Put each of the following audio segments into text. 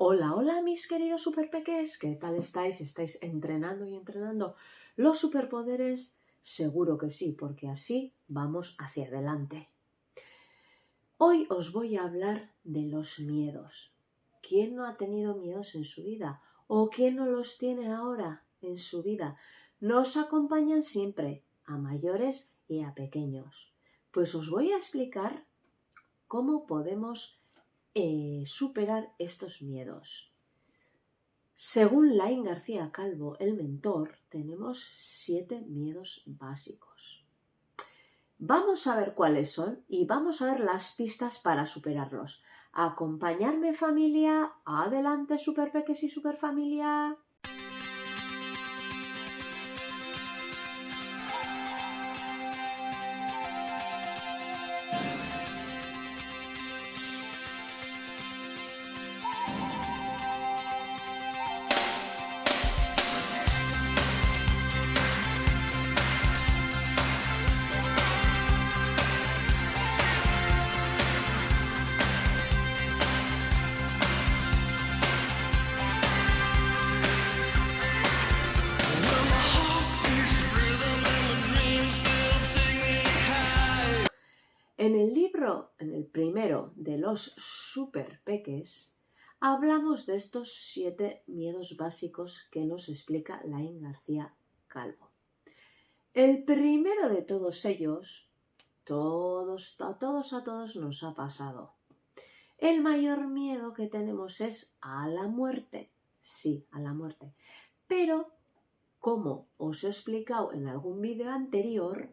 Hola, hola mis queridos superpeques, ¿qué tal estáis? ¿Estáis entrenando y entrenando los superpoderes? Seguro que sí, porque así vamos hacia adelante. Hoy os voy a hablar de los miedos. ¿Quién no ha tenido miedos en su vida? ¿O quién no los tiene ahora en su vida? Nos acompañan siempre, a mayores y a pequeños. Pues os voy a explicar cómo podemos superar estos miedos. Según Laín García Calvo, el mentor, tenemos 7 miedos básicos. Vamos a ver cuáles son y vamos a ver las pistas para superarlos. ¿Acompañarme, familia? Adelante, superpeques y superfamilia. En el libro, en el primero de los superpeques, hablamos de estos 7 miedos básicos que nos explica Laín García Calvo. El primero de todos ellos, a todos nos ha pasado. El mayor miedo que tenemos es a la muerte. Sí, a la muerte. Pero, como os he explicado en algún vídeo anterior,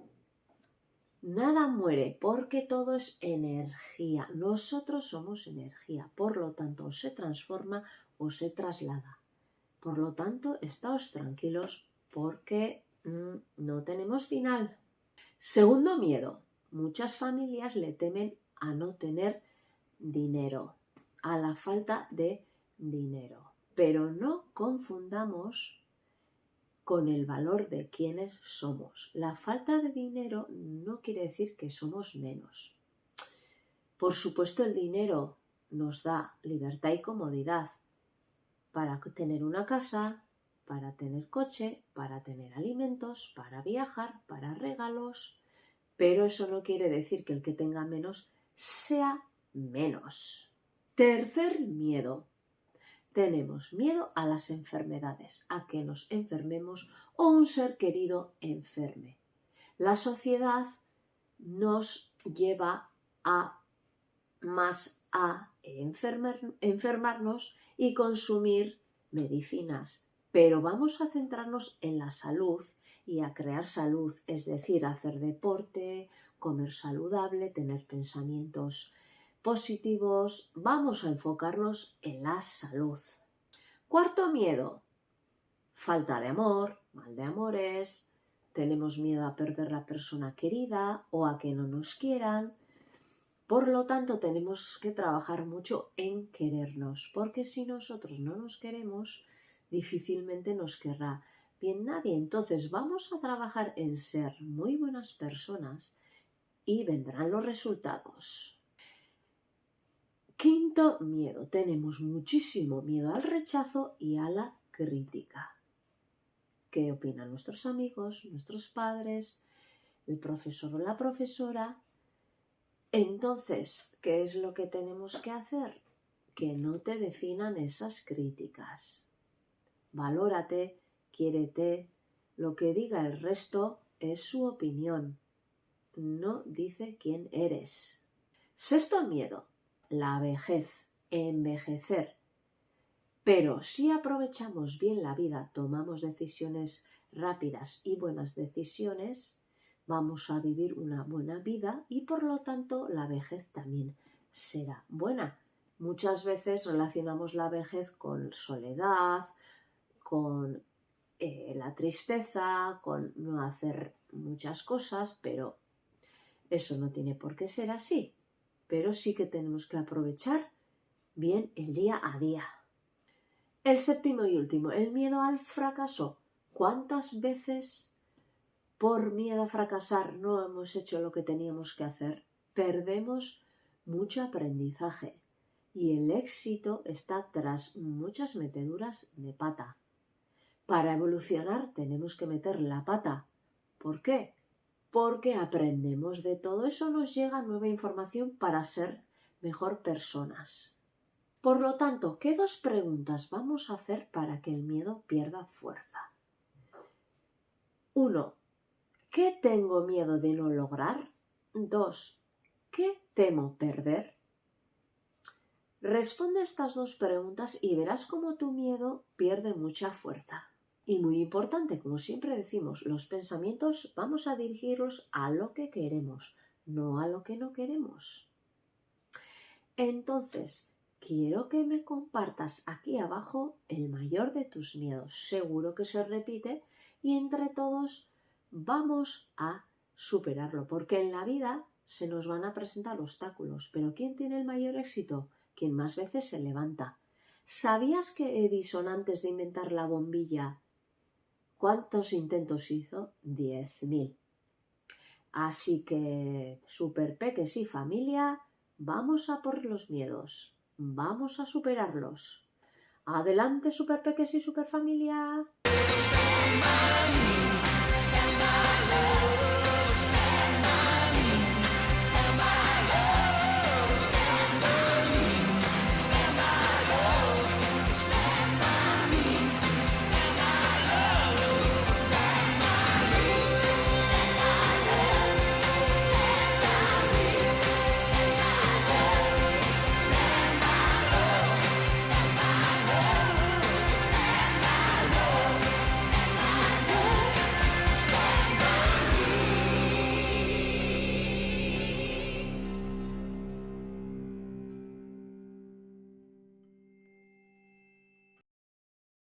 nada muere porque todo es energía. Nosotros somos energía, por lo tanto, o se transforma o se traslada. Por lo tanto, estáos tranquilos porque no tenemos final. Segundo miedo. Muchas familias le temen a no tener dinero, a la falta de dinero. Pero no confundamos con el valor de quienes somos. La falta de dinero no quiere decir que somos menos. Por supuesto, el dinero nos da libertad y comodidad para tener una casa, para tener coche, para tener alimentos, para viajar, para regalos, pero eso no quiere decir que el que tenga menos sea menos. Tercer miedo. Tenemos miedo a las enfermedades, a que nos enfermemos o un ser querido enferme. La sociedad nos lleva a enfermarnos y consumir medicinas, pero vamos a centrarnos en la salud y a crear salud, es decir, hacer deporte, comer saludable, tener pensamientos positivos. Vamos a enfocarnos en la salud. Cuarto miedo, falta de amor, mal de amores, tenemos miedo a perder la persona querida o a que no nos quieran. Por lo tanto, tenemos que trabajar mucho en querernos, porque si nosotros no nos queremos, difícilmente nos querrá bien nadie. Entonces, vamos a trabajar en ser muy buenas personas y vendrán los resultados. Quinto miedo. Tenemos muchísimo miedo al rechazo y a la crítica. ¿Qué opinan nuestros amigos, nuestros padres, el profesor o la profesora? Entonces, ¿qué es lo que tenemos que hacer? Que no te definan esas críticas. Valórate, quiérete. Lo que diga el resto es su opinión. No dice quién eres. Sexto miedo. La vejez, envejecer. Pero si aprovechamos bien la vida, tomamos decisiones rápidas y buenas decisiones, vamos a vivir una buena vida y por lo tanto la vejez también será buena. Muchas veces relacionamos la vejez con soledad, con la tristeza, con no hacer muchas cosas, pero eso no tiene por qué ser así. Pero sí que tenemos que aprovechar bien el día a día. El séptimo y último, el miedo al fracaso. ¿Cuántas veces por miedo a fracasar no hemos hecho lo que teníamos que hacer? Perdemos mucho aprendizaje y el éxito está tras muchas meteduras de pata. Para evolucionar tenemos que meter la pata. ¿Por qué? Porque aprendemos de todo eso, nos llega nueva información para ser mejor personas. Por lo tanto, ¿qué dos preguntas vamos a hacer para que el miedo pierda fuerza? 1. ¿Qué tengo miedo de no lograr? 2. ¿Qué temo perder? Responde estas dos preguntas y verás cómo tu miedo pierde mucha fuerza. Y muy importante, como siempre decimos, los pensamientos vamos a dirigirlos a lo que queremos, no a lo que no queremos. Entonces, quiero que me compartas aquí abajo el mayor de tus miedos. Seguro que se repite y entre todos vamos a superarlo, porque en la vida se nos van a presentar obstáculos, pero ¿quién tiene el mayor éxito? Quien más veces se levanta. ¿Sabías que Edison, antes de inventar la bombilla, cuántos intentos hizo? 10.000. Así que, superpeques y familia, vamos a por los miedos. Vamos a superarlos. Adelante, superpeques y superfamilia.